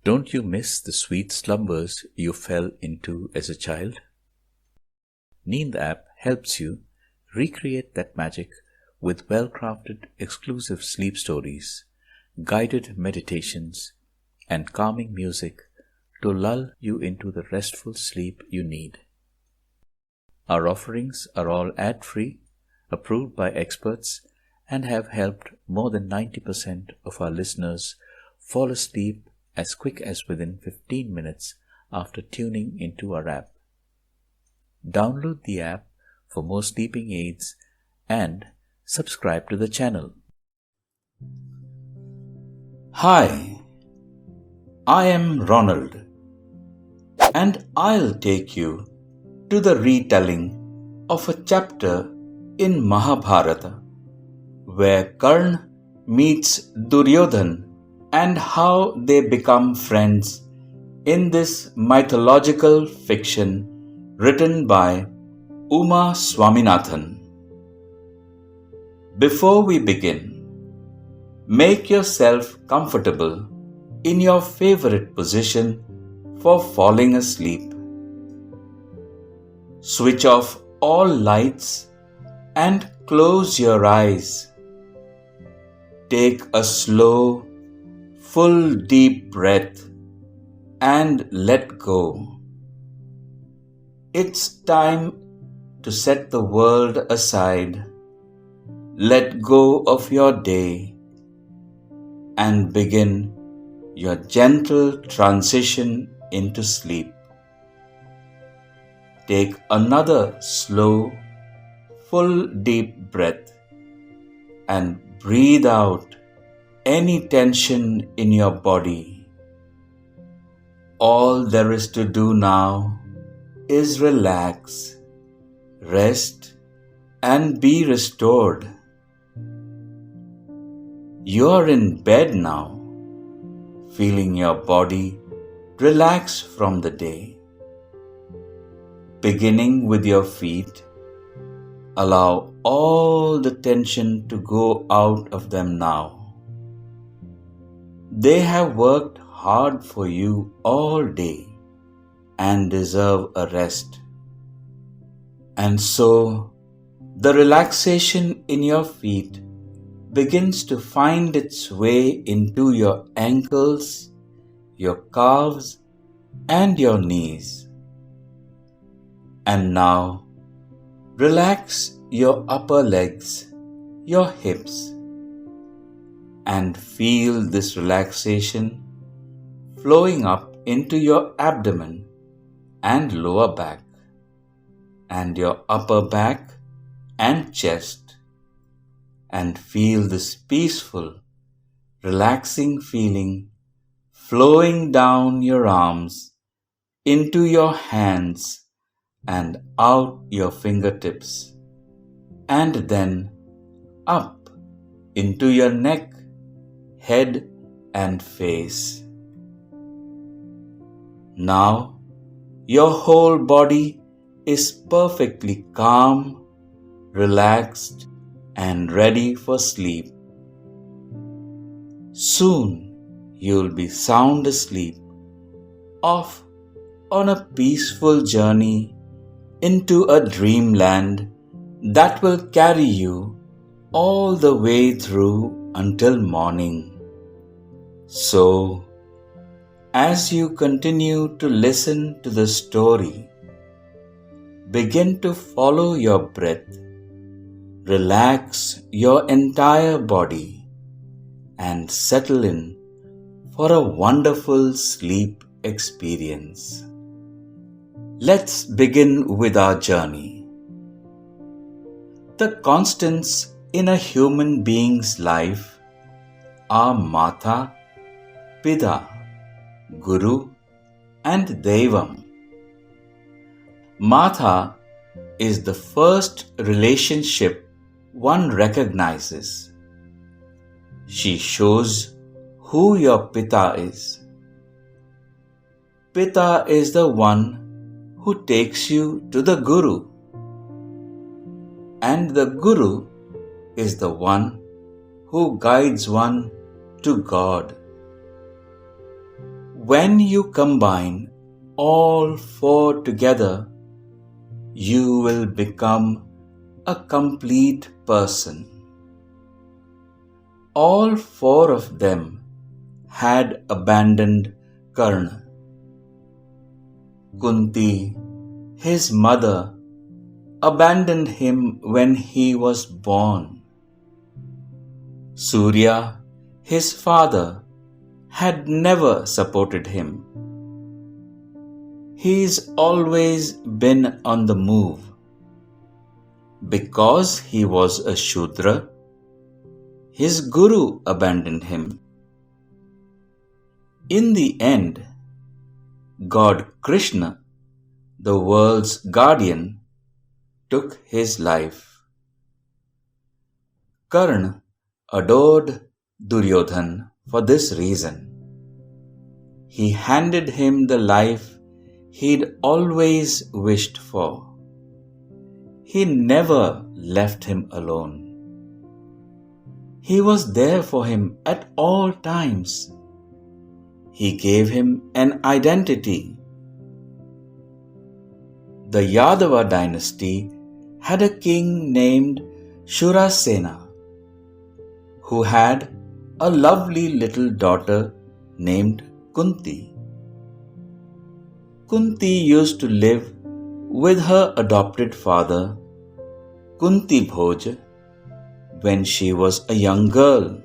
Don't you miss the sweet slumbers you fell into as a child? Neend app helps you recreate that magic with well-crafted exclusive sleep stories, guided meditations, and calming music to lull you into the restful sleep you need. Our offerings are all ad-free, approved by experts, and have helped more than 90% of our listeners fall asleep as quick as within 15 minutes after tuning into our app. Download the app for more sleeping aids and subscribe to the channel. Hi, I am Ronald, and I'll take you to the retelling of a chapter in Mahabharata where Karna meets Duryodhana and how they become friends in this mythological fiction written by Uma Swaminathan. Before we begin, make yourself comfortable in your favorite position for falling asleep. Switch off all lights and close your eyes. Take a slow, full deep breath and let go. It's time to set the world aside. Let go of your day and begin your gentle transition into sleep. Take another slow, full deep breath and breathe out any tension in your body. All there is to do now is relax, rest, and be restored. You are in bed now, feeling your body relax from the day. Beginning with your feet, allow all the tension to go out of them now. They have worked hard for you all day and deserve a rest. And so, the relaxation in your feet begins to find its way into your ankles, your calves, and your knees. And now, relax your upper legs, your hips, and feel this relaxation flowing up into your abdomen and lower back, and your upper back and chest, and feel this peaceful, relaxing feeling flowing down your arms, into your hands, and out your fingertips, and then up into your neck, head, and face. Now, your whole body is perfectly calm, relaxed, and ready for sleep. Soon, you'll be sound asleep, off on a peaceful journey into a dreamland that will carry you all the way through until morning. So, as you continue to listen to the story, begin to follow your breath, relax your entire body, and settle in for a wonderful sleep experience. Let's begin with our journey. The constants in a human being's life are Mata, Pita, Guru, and Devam. Mata is the first relationship one recognizes. She shows who your Pita is. Pita is the one who takes you to the Guru, and the Guru is the one who guides one to God. When you combine all four together, you will become a complete person. All four of them had abandoned Karna. Kunti, his mother, abandoned him when he was born. Surya, his father, had never supported him. He's always been on the move. Because he was a Shudra, his guru abandoned him. In the end, God Krishna, the world's guardian, took his life. Karna adored Duryodhana for this reason. He handed him the life he'd always wished for. He never left him alone. He was there for him at all times. He gave him an identity. The Yadava dynasty had a king named Shurasena, who had a lovely little daughter named Kunti. Kunti used to live with her adopted father, Kunti Bhoj, when she was a young girl.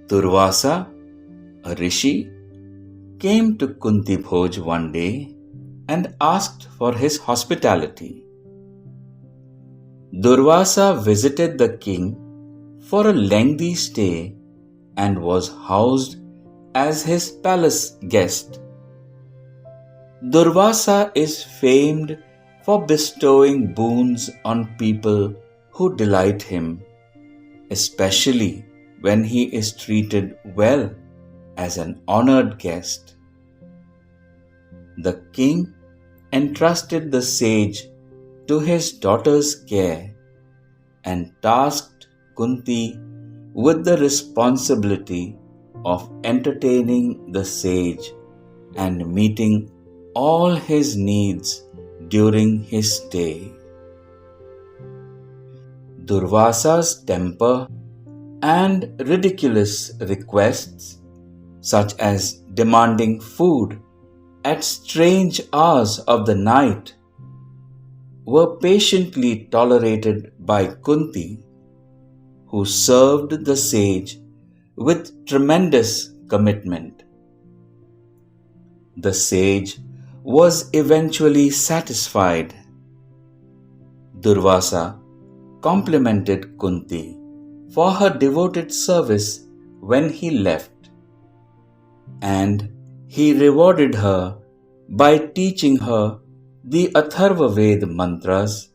Durvasa, a rishi, came to Kunti Bhoj one day and asked for his hospitality. Durvasa visited the king for a lengthy stay and was housed as his palace guest. Durvasa is famed for bestowing boons on people who delight him, especially when he is treated well as an honored guest. The king entrusted the sage to his daughter's care and tasked Kunti with the responsibility of entertaining the sage and meeting all his needs during his stay. Durvasa's temper and ridiculous requests, such as demanding food at strange hours of the night, were patiently tolerated by Kunti, who served the sage with tremendous commitment. The sage was eventually satisfied. Durvasa complimented Kunti for her devoted service when he left, and he rewarded her by teaching her the Atharva Ved mantras,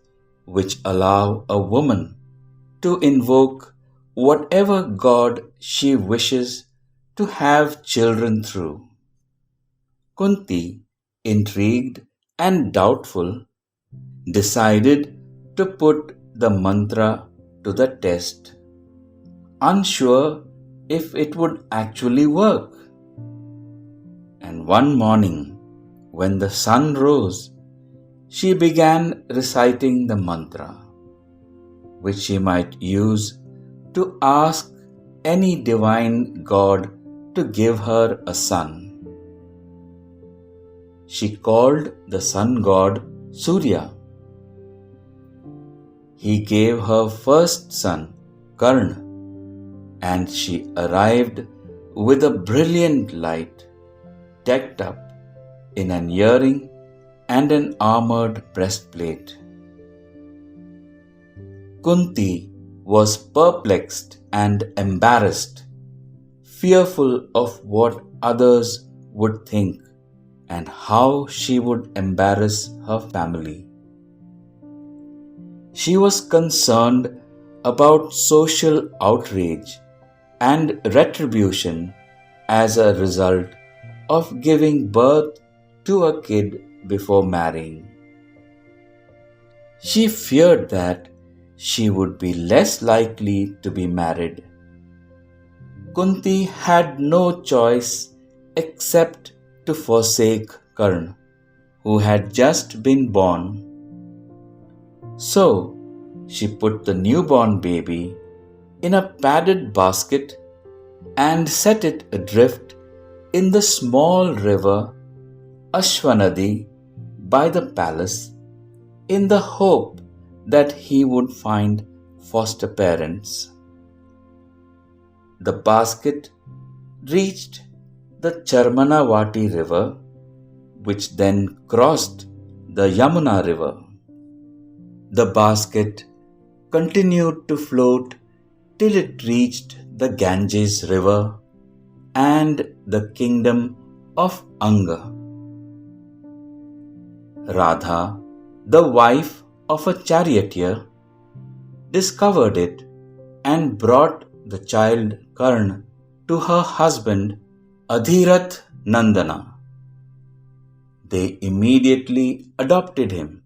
which allow a woman to invoke whatever god she wishes to have children through. Kunti, intrigued and doubtful, decided to put the mantra to the test, unsure if it would actually work. And one morning, when the sun rose, she began reciting the mantra, which she might use to ask any divine god to give her a son. She called the sun god Surya. He gave her first son, Karna, and she arrived with a brilliant light, decked up in an earring and an armored breastplate. Kunti was perplexed and embarrassed, fearful of what others would think and how she would embarrass her family. She was concerned about social outrage and retribution as a result of giving birth to a kid before marrying. She feared that she would be less likely to be married. Kunti had no choice except to forsake Karna, who had just been born. So she put the newborn baby in a padded basket and set it adrift in the small river Ashwanadi by the palace in the hope that he would find foster parents. The basket reached the Charmanavati river, which then crossed the Yamuna river. The basket continued to float till it reached the Ganges river and the kingdom of Anga. Radha, the wife of a charioteer, discovered it and brought the child Karna to her husband Adhirath Nandana. They immediately adopted him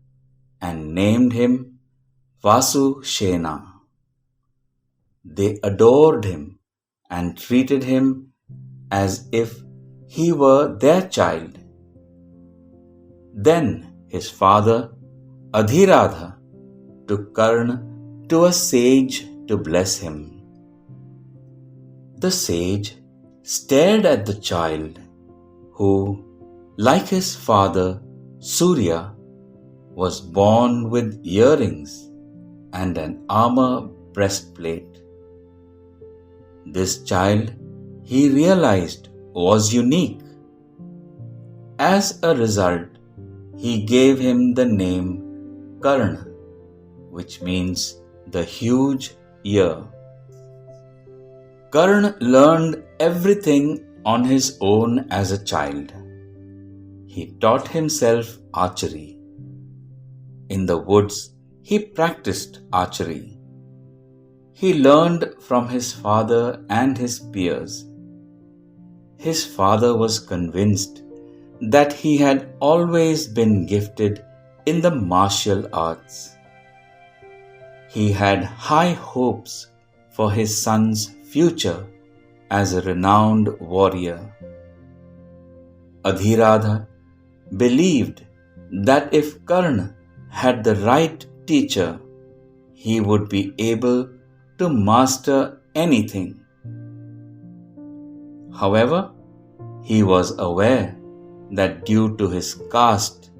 and named him Vasu Shena. They adored him and treated him as if he were their child. Then his father Adhiradha took Karna to a sage to bless him. The sage stared at the child, who, like his father Surya, was born with earrings and an armor breastplate. This child, he realized, was unique. As a result, he gave him the name Karna, which means the huge ear. Karna learned everything on his own as a child. He taught himself archery. In the woods, he practiced archery. He learned from his father and his peers. His father was convinced that he had always been gifted in the martial arts. He had high hopes for his son's future as a renowned warrior. Adhiradha believed that if Karna had the right teacher, he would be able to master anything. However, he was aware that due to his caste,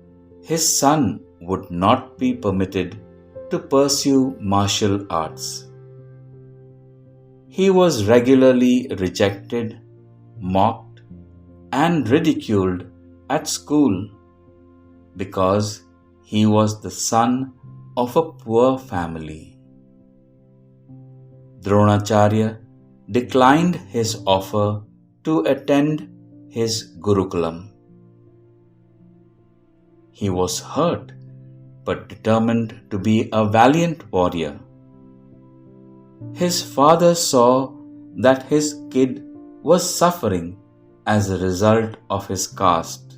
his son would not be permitted to pursue martial arts. He was regularly rejected, mocked, and ridiculed at school because he was the son of a poor family. Dronacharya declined his offer to attend his Gurukulam. He was hurt but determined to be a valiant warrior. His father saw that his kid was suffering as a result of his caste.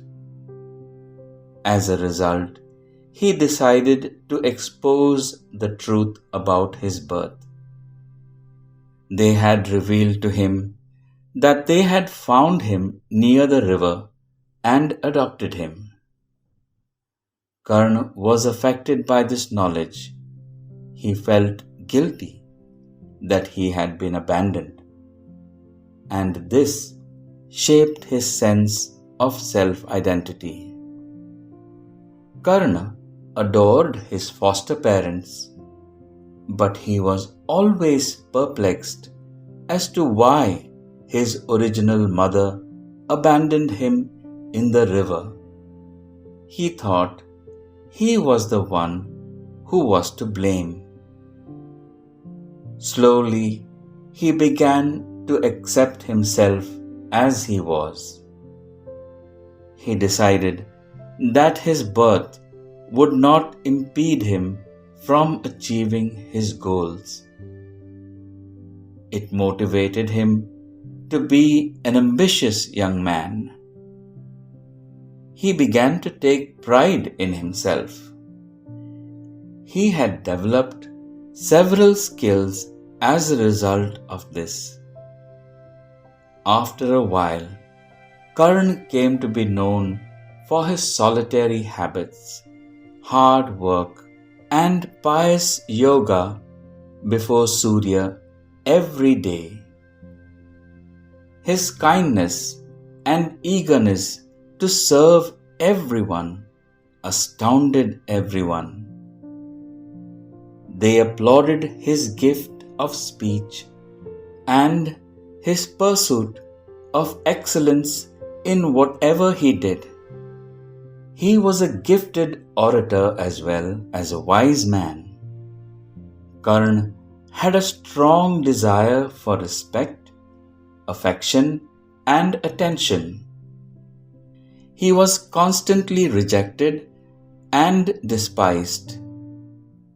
As a result, he decided to expose the truth about his birth. They had revealed to him that they had found him near the river and adopted him. Karna was affected by this knowledge. He felt guilty that he had been abandoned, and this shaped his sense of self-identity. Karna adored his foster parents, but he was always perplexed as to why his original mother abandoned him in the river. He thought he was the one who was to blame. Slowly, he began to accept himself as he was. He decided that his birth would not impede him from achieving his goals. It motivated him to be an ambitious young man. He began to take pride in himself. He had developed several skills as a result of this. After a while, Karna came to be known for his solitary habits, hard work, and pious yoga before Surya every day. His kindness and eagerness to serve everyone astounded everyone. They applauded his gift of speech and his pursuit of excellence in whatever he did. He was a gifted orator as well as a wise man. Karna had a strong desire for respect, affection, and attention. He was constantly rejected and despised.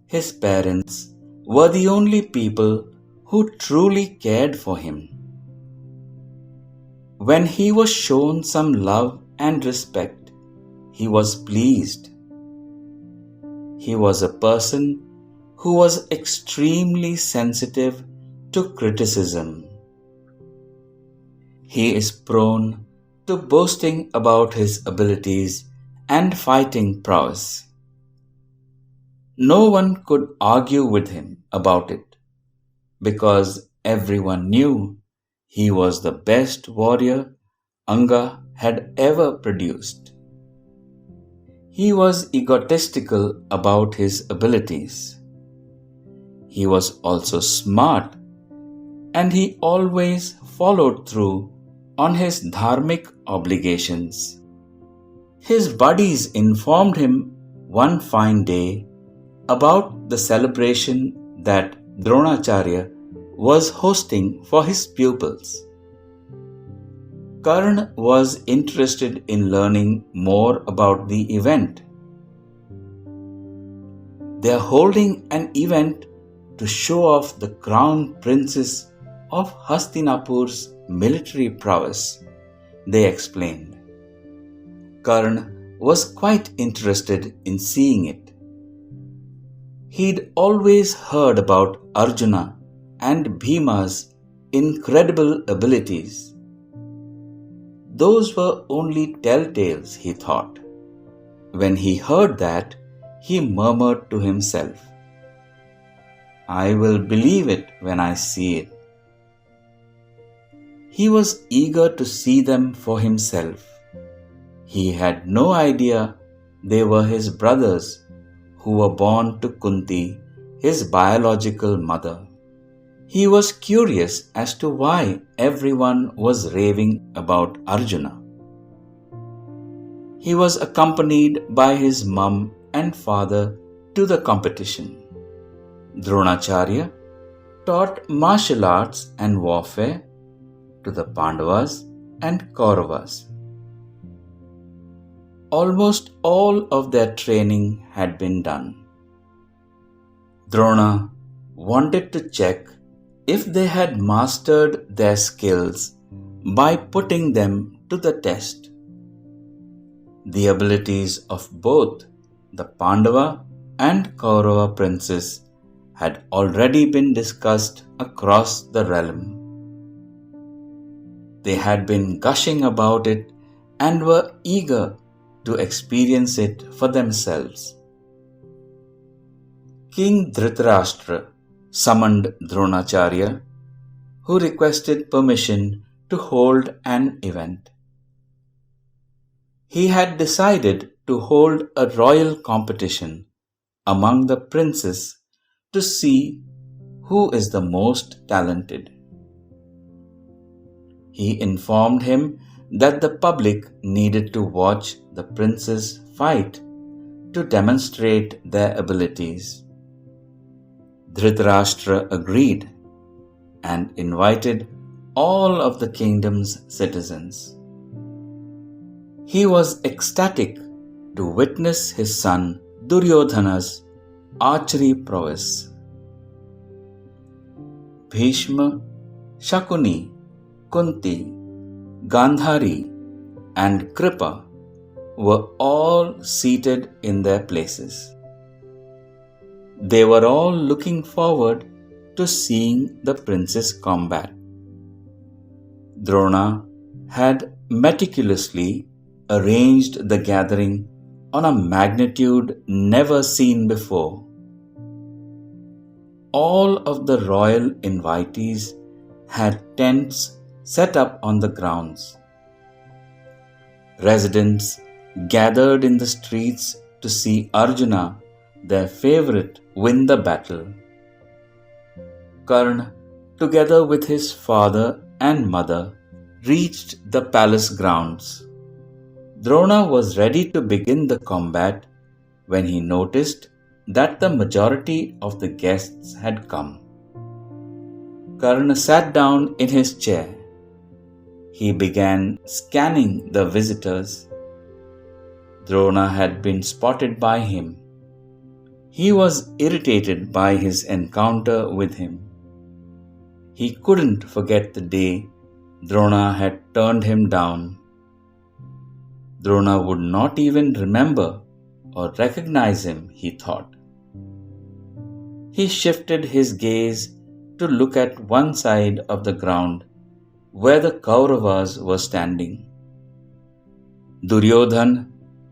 His parents were the only people who truly cared for him. When he was shown some love and respect, he was pleased. He was a person who was extremely sensitive to criticism. He is prone to boasting about his abilities and fighting prowess. No one could argue with him about it because everyone knew he was the best warrior Anga had ever produced. He was egotistical about his abilities. He was also smart, and he always followed through on his dharmic obligations. His buddies informed him one fine day about the celebration that Dronacharya was hosting for his pupils. Karna was interested in learning more about the event. They are holding an event to show off the crown princes of Hastinapur's military prowess, they explained. Karna was quite interested in seeing it. He'd always heard about Arjuna and Bhima's incredible abilities. Those were only telltales, he thought. When he heard that, he murmured to himself, "I will believe it when I see it." He was eager to see them for himself. He had no idea they were his brothers who were born to Kunti, his biological mother. He was curious as to why everyone was raving about Arjuna. He was accompanied by his mum and father to the competition. Dronacharya taught martial arts and warfare to the Pandavas and Kauravas. Almost all of their training had been done. Drona wanted to check if they had mastered their skills by putting them to the test. The abilities of both the Pandava and Kaurava princes had already been discussed across the realm. They had been gushing about it and were eager to experience it for themselves. King Dhritarashtra summoned Dronacharya, who requested permission to hold an event. He had decided to hold a royal competition among the princes to see who is the most talented. He informed him that the public needed to watch the princes fight to demonstrate their abilities. Dhritarashtra agreed and invited all of the kingdom's citizens. He was ecstatic to witness his son Duryodhana's archery prowess. Bhishma, Shakuni, Kunti, Gandhari, and Kripa were all seated in their places. They were all looking forward to seeing the princes combat. Drona had meticulously arranged the gathering on a magnitude never seen before. All of the royal invitees had tents set up on the grounds. Residents gathered in the streets to see Arjuna, their favorite, win the battle. Karna, together with his father and mother, reached the palace grounds. Drona was ready to begin the combat when he noticed that the majority of the guests had come. Karna sat down in his chair. He began scanning the visitors. Drona had been spotted by him. He was irritated by his encounter with him. He couldn't forget the day Drona had turned him down. Drona would not even remember or recognize him, he thought. He shifted his gaze to look at one side of the ground where the Kauravas were standing. Duryodhana,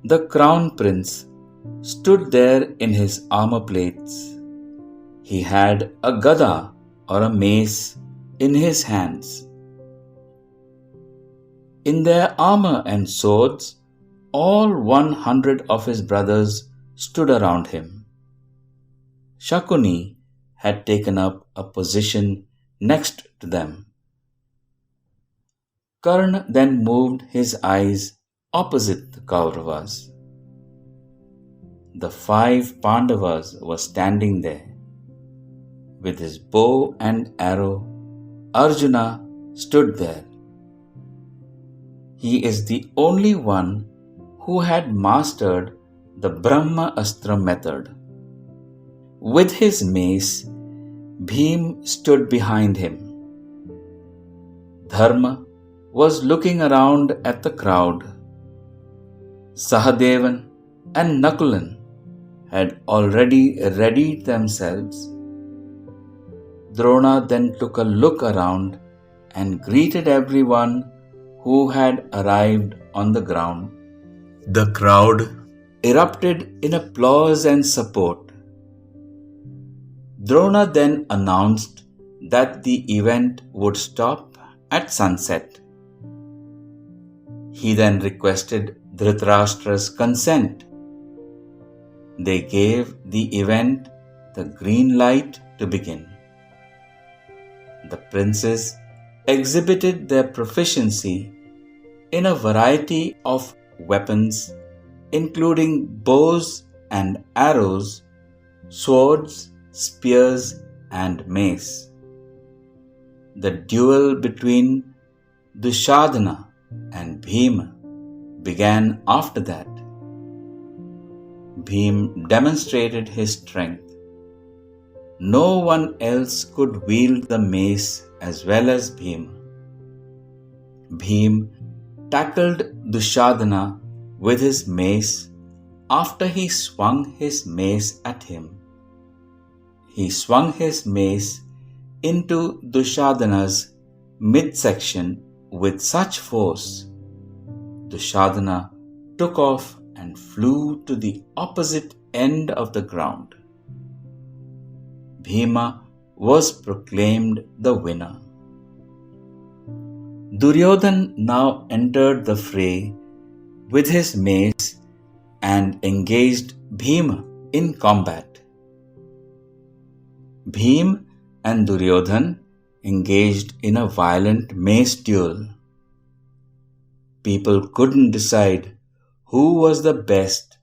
the crown prince, stood there in his armor plates. He had a gada or a mace in his hands. In their armor and swords, all 100 of his brothers stood around him. Shakuni had taken up a position next to them. Karna then moved his eyes opposite the Kauravas. The 5 Pandavas were standing there. With his bow and arrow, Arjuna stood there. He is the only one who had mastered the Brahma Astra method. With his mace, Bhim stood behind him. Dharma was looking around at the crowd. Sahadevan and Nakulan had already readied themselves. Drona then took a look around and greeted everyone who had arrived on the ground. The crowd erupted in applause and support. Drona then announced that the event would stop at sunset. He then requested Dhritarashtra's consent. They gave the event the green light to begin. The princes exhibited their proficiency in a variety of weapons, including bows and arrows, swords, spears, and mace. The duel between Duryodhana and Bhima began after that. Bhim demonstrated his strength. No one else could wield the mace as well as Bhima. Bhim tackled Duryodhana with his mace after he swung his mace at him. He swung his mace into Duryodhana's midsection with such force. Duryodhana took off and flew to the opposite end of the ground. Bhima was proclaimed the winner. Duryodhana now entered the fray with his mace and engaged Bhima in combat. Bhim and Duryodhana engaged in a violent mace duel. People couldn't decide who was the best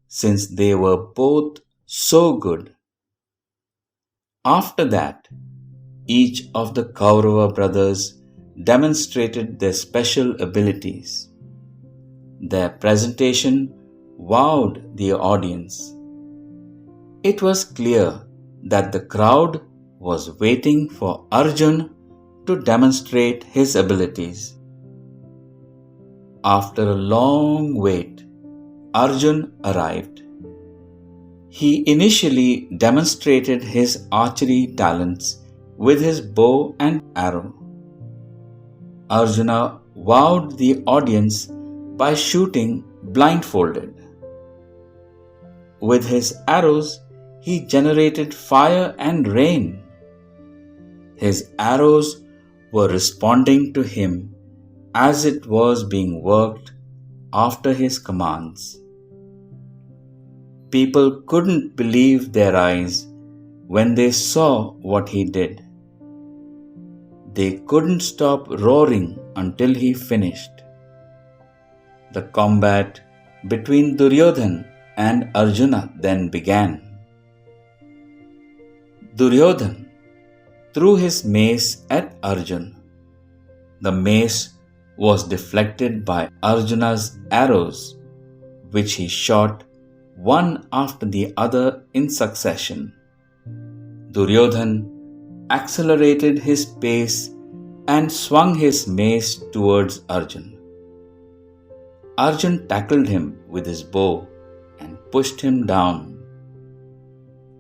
since they were both so good. After that, each of the Kaurava brothers demonstrated their special abilities. Their presentation wowed the audience. It was clear that the crowd was waiting for Arjun to demonstrate his abilities. After a long wait, Arjun arrived. He initially demonstrated his archery talents with his bow and arrow. Arjuna wowed the audience by shooting blindfolded. With his arrows, he generated fire and rain. His arrows were responding to him as it was being worked after his commands. People couldn't believe their eyes when they saw what he did. They couldn't stop roaring until he finished. The combat between Duryodhana and Arjuna then began. Duryodhana threw his mace at Arjuna. The mace was deflected by Arjuna's arrows, which he shot one after the other in succession. Duryodhana accelerated his pace and swung his mace towards Arjuna. Arjuna tackled him with his bow and pushed him down.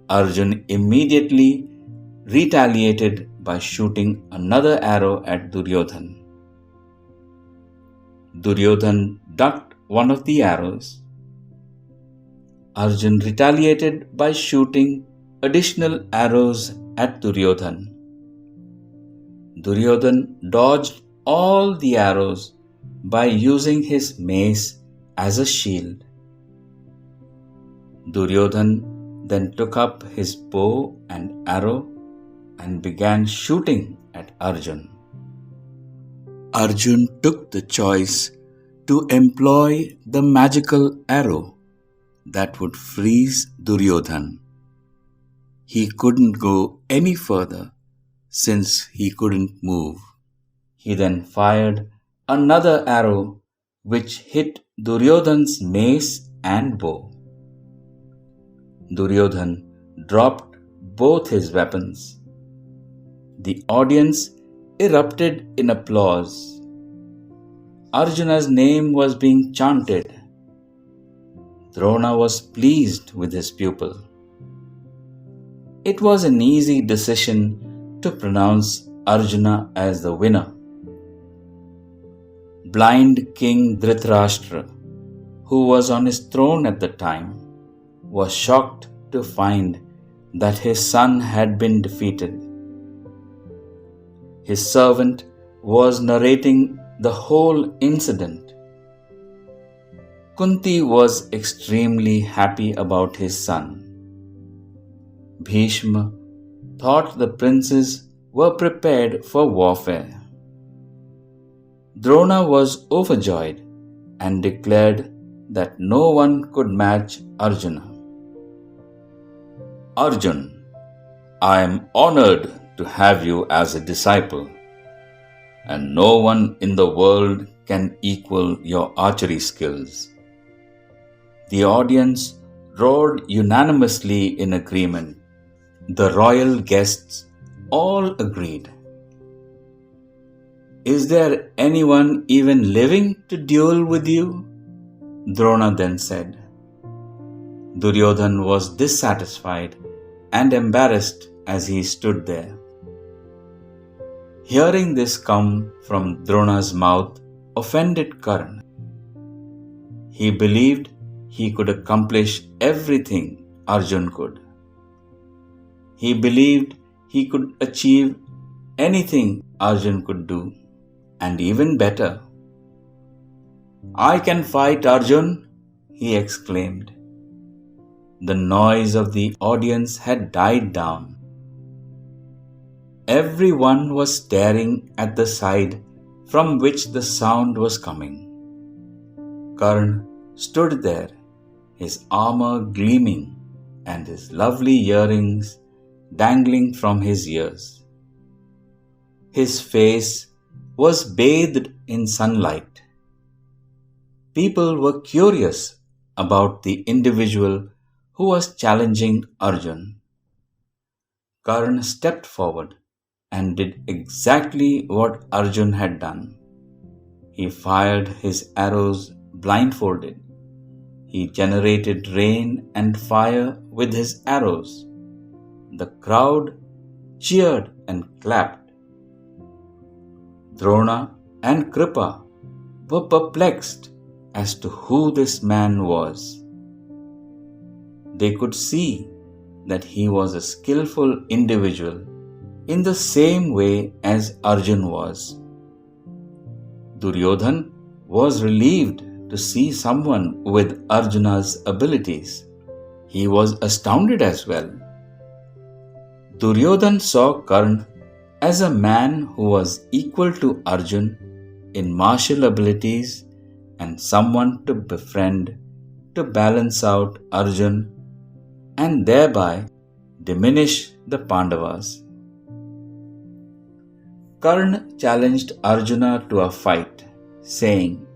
Arjuna immediately retaliated by shooting another arrow at Duryodhana. Duryodhana ducked one of the arrows. Arjuna retaliated by shooting additional arrows at Duryodhana. Duryodhana dodged all the arrows by using his mace as a shield. Duryodhana then took up his bow and arrow and began shooting at Arjuna. Arjuna took the choice to employ the magical arrow that would freeze Duryodhana. He couldn't go any further since he couldn't move. He then fired another arrow which hit Duryodhana's mace and bow. Duryodhana dropped both his weapons. The audience erupted in applause. Arjuna's name was being chanted. Drona was pleased with his pupil. It was an easy decision to pronounce Arjuna as the winner. Blind King Dhritarashtra, who was on his throne at the time, was shocked to find that his son had been defeated. His servant was narrating the whole incident. Kunti was extremely happy about his son. Bhishma thought the princes were prepared for warfare. Drona was overjoyed and declared that no one could match Arjuna. Arjuna, I am honored to have you as a disciple, and no one in the world can equal your archery skills. The audience roared unanimously in agreement. The royal guests all agreed. Is there anyone even living to duel with you? Drona then said. Duryodhana was dissatisfied and embarrassed as he stood there. Hearing this come from Drona's mouth offended Karna. He believed he could accomplish everything Arjuna could. He believed he could achieve anything Arjuna could do, and even better. I can fight, Arjuna, he exclaimed. The noise of the audience had died down. Everyone was staring at the side from which the sound was coming. Karna stood there, his armor gleaming and his lovely earrings dangling from his ears. His face was bathed in sunlight. People were curious about the individual who was challenging Arjuna. Karna stepped forward and did exactly what Arjuna had done. He fired his arrows blindfolded. He generated rain and fire with his arrows. The crowd cheered and clapped. Drona and Kripa were perplexed as to who this man was. They could see that he was a skillful individual in the same way as Arjun was. Duryodhan was relieved to see someone with Arjuna's abilities. He was astounded as well. Duryodhan saw Karna as a man who was equal to Arjun in martial abilities and someone to befriend to balance out Arjun and thereby diminish the Pandavas. Karna challenged Arjuna to a fight, saying,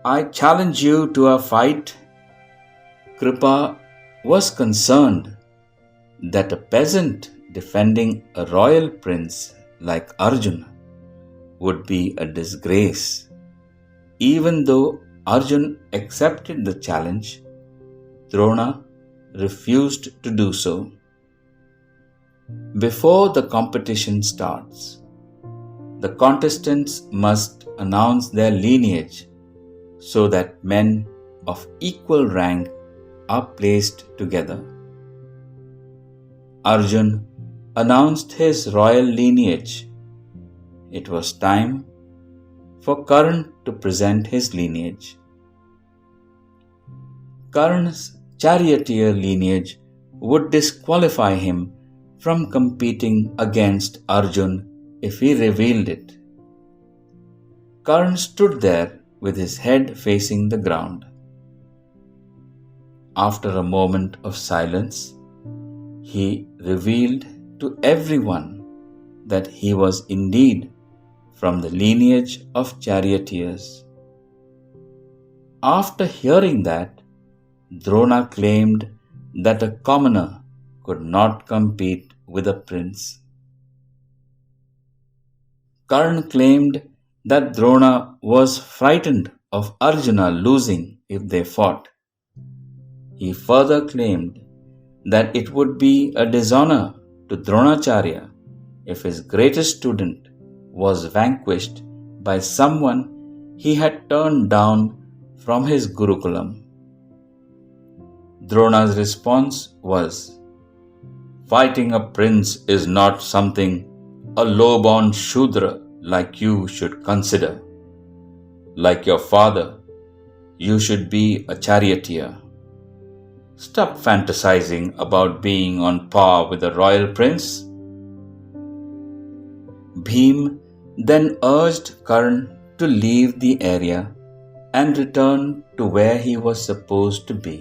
"I challenge you to a fight." Kripa was concerned that a peasant defending a royal prince like Arjuna would be a disgrace. Even though Arjun accepted the challenge, Drona refused to do so. Before the competition starts, the contestants must announce their lineage so that men of equal rank are placed together. Arjun announced his royal lineage. It was time for Karna to present his lineage. Karna's charioteer lineage would disqualify him from competing against Arjun if he revealed it. Karna stood there with his head facing the ground. After a moment of silence, he revealed to everyone that he was indeed from the lineage of charioteers. After hearing that, Drona claimed that a commoner could not compete with a prince. Karna claimed that Drona was frightened of Arjuna losing if they fought. He further claimed that it would be a dishonor to Dronacharya if his greatest student was vanquished by someone he had turned down from his Gurukulam. Drona's response was, "Fighting a prince is not something a low-born Shudra like you should consider. Like your father, you should be a charioteer. Stop fantasizing about being on par with a royal prince." Bhim then urged Karna to leave the area and return to where he was supposed to be.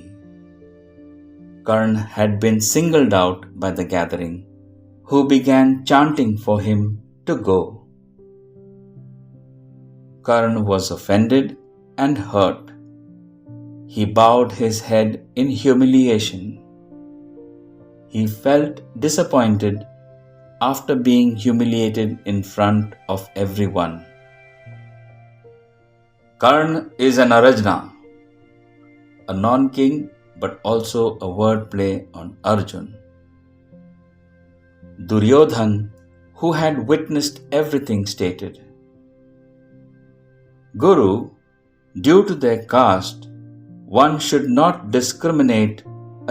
Karna had been singled out by the gathering, who began chanting for him to go. Karna was offended and hurt. He bowed his head in humiliation. He felt disappointed after being humiliated in front of everyone. Karna is an Arajna, a non-king but also a wordplay on Arjun. Duryodhan, who had witnessed everything, stated, "Guru, due to their caste, one should not discriminate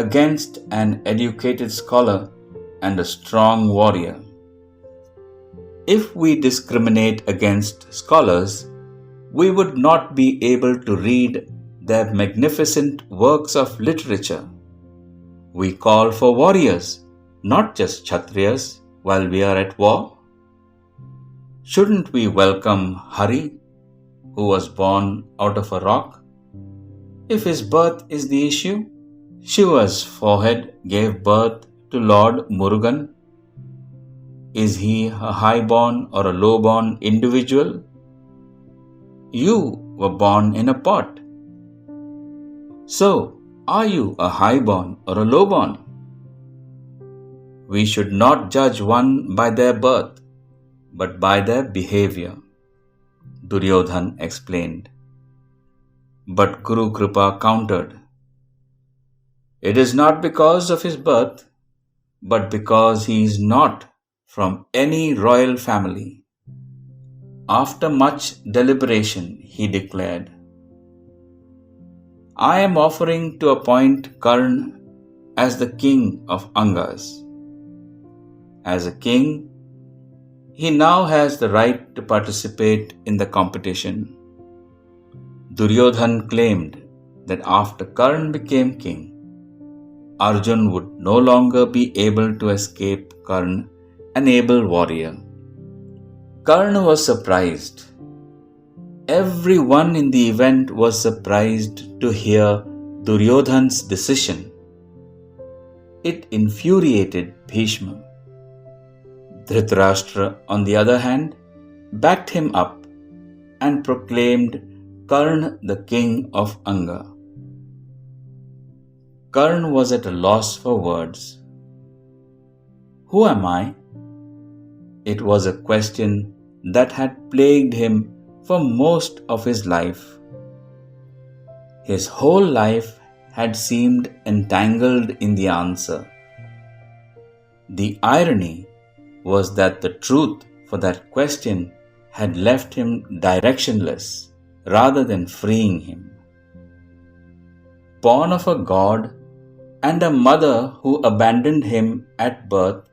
against an educated scholar and a strong warrior. If we discriminate against scholars, we would not be able to read their magnificent works of literature. We call for warriors, not just Kshatriyas, while we are at war. Shouldn't we welcome Hari, who was born out of a rock? If his birth is the issue, Shiva's forehead gave birth to Lord Murugan. Is he a high-born or a low-born individual? You were born in a pot. So, are you a high-born or a low-born? We should not judge one by their birth, but by their behavior," Duryodhan explained. But Guru Kripa countered, "It is not because of his birth, but because he is not from any royal family." After much deliberation, he declared, I am offering to appoint Karna as the king of Angas. As a king, he now has the right to participate in the competition. Duryodhana claimed that after Karna became king, Arjun would no longer be able to escape Karna, an able warrior. Karna was surprised. Everyone in the event was surprised to hear Duryodhana's decision. It infuriated Bhishma. Dhritarashtra, on the other hand, backed him up and proclaimed Karna the king of Anga. Karna was at a loss for words. Who am I? It was a question that had plagued him for most of his life. His whole life had seemed entangled in the answer. The irony was that the truth for that question had left him directionless rather than freeing him. Born of a god and a mother who abandoned him at birth,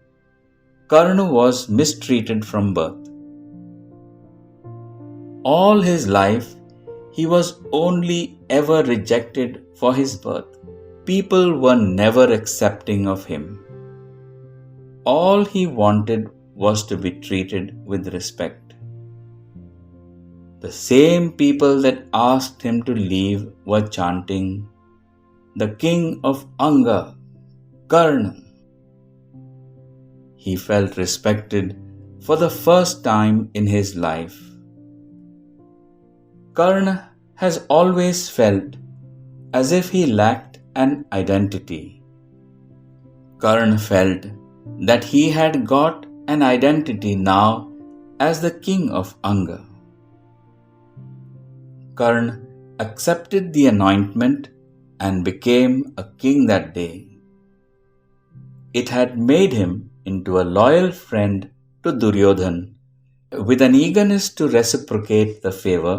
Karna was mistreated from birth. All his life, he was only ever rejected for his birth. People were never accepting of him. All he wanted was to be treated with respect. The same people that asked him to leave were chanting, "The king of Anga, Karna." He felt respected for the first time in his life. Karna has always felt as if he lacked an identity. Karna felt that he had got an identity now as the king of Anga. Karna accepted the anointment and became a king that day. It had made him into a loyal friend to Duryodhana. With an eagerness to reciprocate the favor,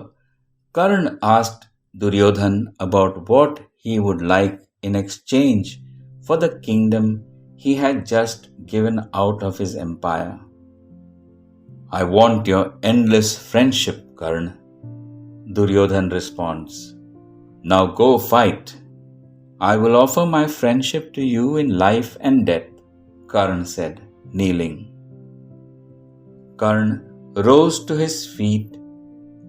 Karna asked Duryodhana about what he would like in exchange for the kingdom he had just given out of his empire. "I want your endless friendship, Karna," Duryodhana responds. "Now go fight. I will offer my friendship to you in life and death," Karna said, kneeling. Karna rose to his feet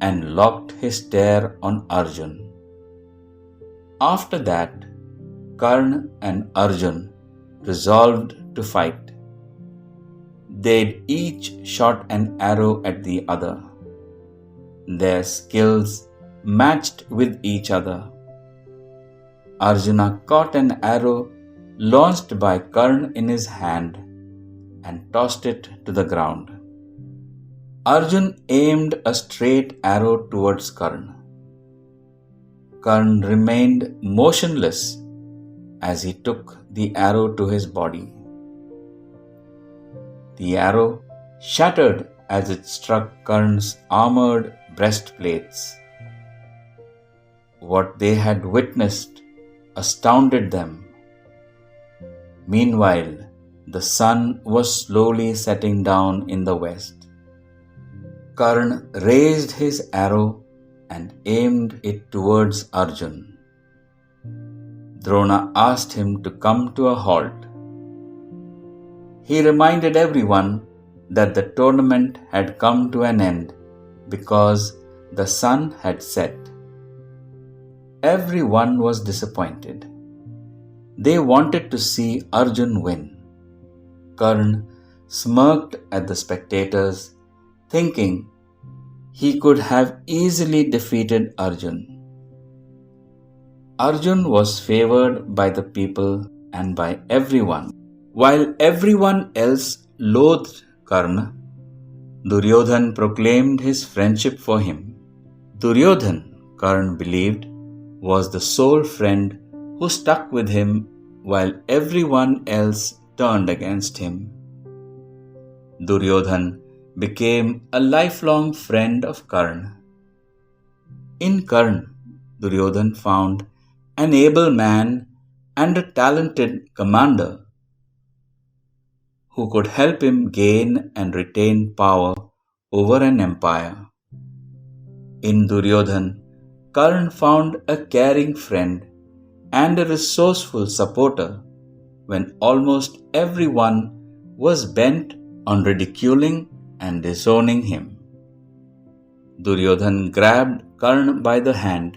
and locked his stare on Arjun. After that, Karna and Arjun resolved to fight. They'd each shot an arrow at the other. Their skills matched with each other. Arjuna caught an arrow launched by Karna in his hand and tossed it to the ground. Arjun aimed a straight arrow towards Karna. Karna remained motionless as he took the arrow to his body. The arrow shattered as it struck Karna's armored breastplates. What they had witnessed astounded them. Meanwhile, the sun was slowly setting down in the west. Karna raised his arrow and aimed it towards Arjun. Drona asked him to come to a halt. He reminded everyone that the tournament had come to an end because the sun had set. Everyone was disappointed. They wanted to see Arjun win. Karna smirked at the spectators, thinking he could have easily defeated Arjun. Arjun was favored by the people and by everyone. While everyone else loathed Karna, Duryodhana proclaimed his friendship for him. Duryodhana, Karna believed, was the sole friend who stuck with him while everyone else turned against him. Duryodhana became a lifelong friend of Karna. In Karna, Duryodhana found an able man and a talented commander who could help him gain and retain power over an empire. In Duryodhana, Karna found a caring friend and a resourceful supporter when almost everyone was bent on ridiculing and disowning him. Duryodhana grabbed Karna by the hand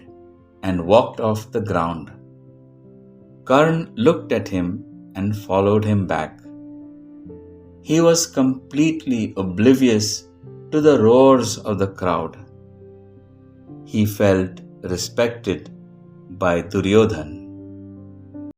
and walked off the ground. Karna looked at him and followed him back. He was completely oblivious to the roars of the crowd. He felt respected by Duryodhana.